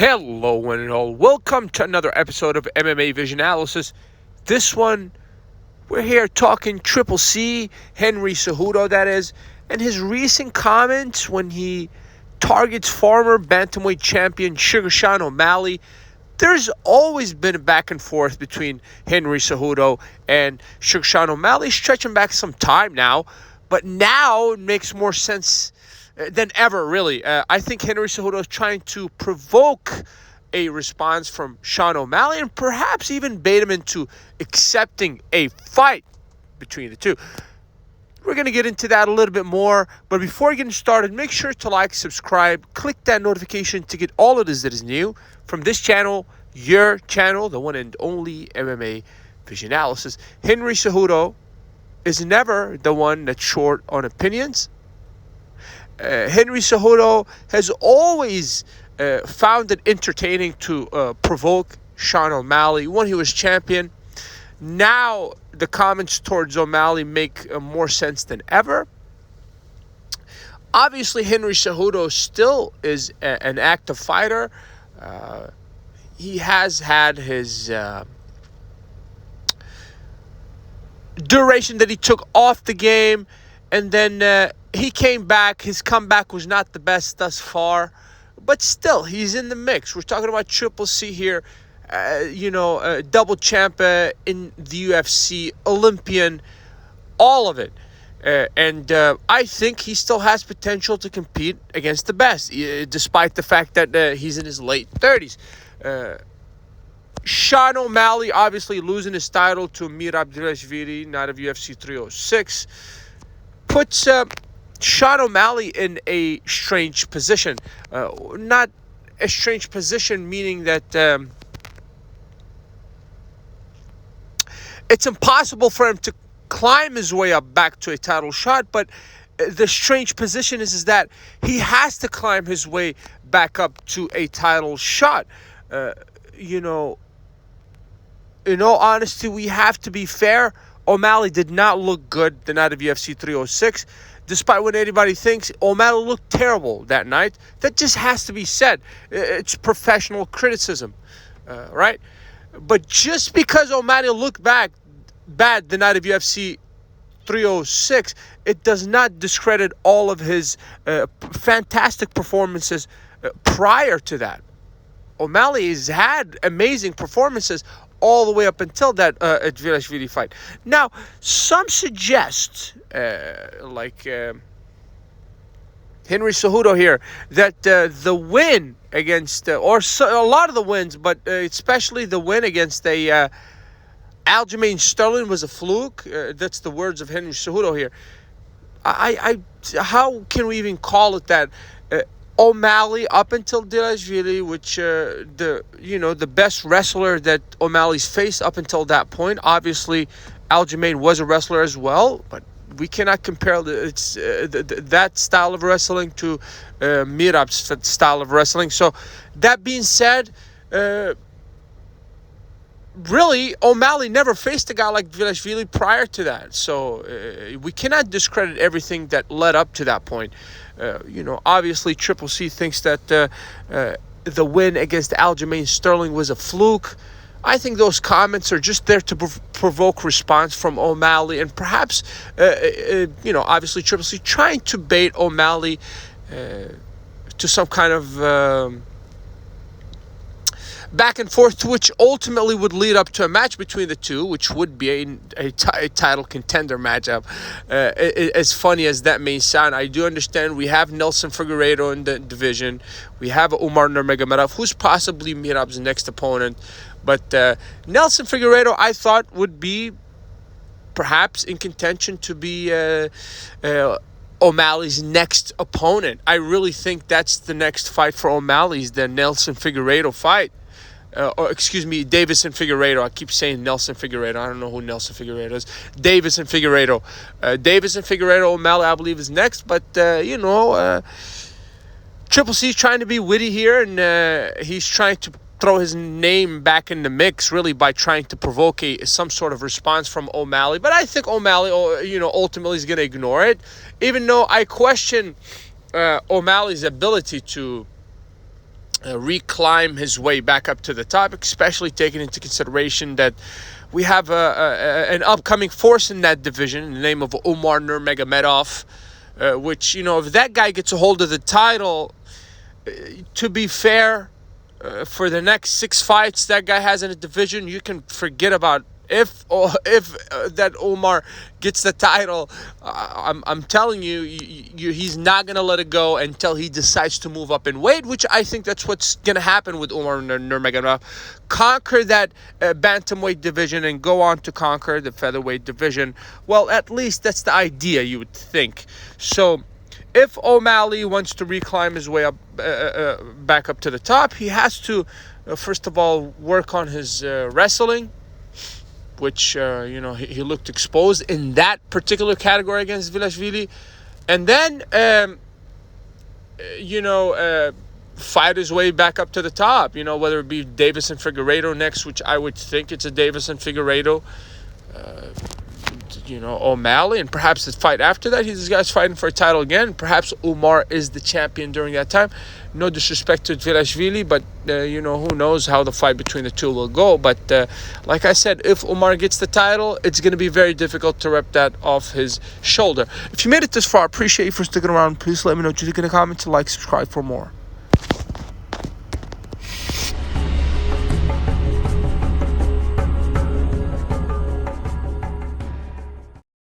Hello, one and all. Welcome to another episode of MMA Vision Analysis. This one, we're here talking Triple C, Henry Cejudo, that is, and his recent comments when he targets former bantamweight champion Sugar Sean O'Malley. There's always been a back and forth between Henry Cejudo and Sugar Sean O'Malley, stretching back some time now, but now it makes more sense than ever, really. I think Henry Cejudo is trying to provoke a response from Sean O'Malley and perhaps even bait him into accepting a fight between the two. We're going to get into that a little bit more, but before getting started, make sure to like, subscribe, click that notification to get all of this that is new from this channel, your channel, the one and only MMA Vision Analysis. Henry Cejudo is never the one that's short on opinions. Henry Cejudo has always found it entertaining to provoke Sean O'Malley when he was champion. Now the comments towards O'Malley make more sense than ever. Obviously, Henry Cejudo still is an active fighter. He has had his duration that he took off the game, and then he came back. His comeback was not the best thus far, but still, he's in the mix. We're talking about Triple C here, double champ in the UFC, Olympian, all of it. And I think he still has potential to compete against the best, despite the fact that he's in his late 30s. Sean O'Malley obviously losing his title to Mir Abdulashvili, out of UFC 306, puts Sean O'Malley in a strange position. Not a strange position, meaning that it's impossible for him to climb his way up back to a title shot, but the strange position is that he has to climb his way back up to a title shot. In all honesty, we have to be fair. O'Malley did not look good the night of UFC 306. Despite what anybody thinks, O'Malley looked terrible that night. That just has to be said. It's professional criticism, right? But just because O'Malley looked bad the night of UFC 306, it does not discredit all of his fantastic performances prior to that. O'Malley has had amazing performances all the way up until that Dvalishvili fight. Now, some suggest, like Henry Cejudo here, that the win against, a lot of the wins, but especially the win against Aljamain Sterling was a fluke. That's the words of Henry Cejudo here. How can we even call it that? O'Malley, up until Dvalishvili, which the best wrestler that O'Malley's faced up until that point. Obviously, Aljamain was a wrestler as well, but we cannot compare that style of wrestling to Mirab's style of wrestling. So, that being said, really, O'Malley never faced a guy like Dvalishvili prior to that. So, we cannot discredit everything that led up to that point. Obviously, Triple C thinks that the win against Aljamain Sterling was a fluke. I think those comments are just there to provoke response from O'Malley, and perhaps, obviously Triple C trying to bait O'Malley to some kind of back and forth, which ultimately would lead up to a match between the two, which would be a title contender matchup. As funny as that may sound, I do understand we have Nelson Figueiredo in the division. We have Umar Nurmagomedov, who's possibly Mirab's next opponent. But Nelson Figueiredo, I thought, would be perhaps in contention to be O'Malley's next opponent. I really think that's the next fight for O'Malley's, the Nelson Figueiredo fight. Davis and Figueiredo. I keep saying Nelson Figueiredo. I don't know who Nelson Figueiredo is. Davis and Figueiredo. O'Malley, I believe, is next. But, Triple C is trying to be witty here, and he's trying to throw his name back in the mix, really, by trying to provoke some sort of response from O'Malley. But I think O'Malley, ultimately is going to ignore it, even though I question O'Malley's ability to reclimb his way back up to the top, especially taking into consideration that we have an upcoming force in that division in the name of Umar Nurmagomedov, which, if that guy gets a hold of the title, to be fair, for the next 6 fights that guy has in a division, you can forget about if that Umar gets the title. I'm telling you, he's not gonna let it go until he decides to move up in weight, which I think that's what's gonna happen with Umar Nurmagomedov. Conquer that bantamweight division and go on to conquer the featherweight division. Well, at least that's the idea, you would think. So if O'Malley wants to reclimb his way up, back up to the top, he has to, first of all, work on his wrestling, which, he looked exposed in that particular category against Vilashvili. And then, fight his way back up to the top, whether it be Davis and Figueiredo next, which I would think it's a Davis and Figueiredo, O'Malley, and perhaps the fight after that, these guys fighting for a title again. Perhaps Umar is the champion during that time. No disrespect to Vilashvili, but who knows how the fight between the two will go. But like I said, if Umar gets the title, it's going to be very difficult to rip that off his shoulder. If you made it this far, I appreciate you for sticking around. Please let me know what you think in the comments. Like, subscribe for more.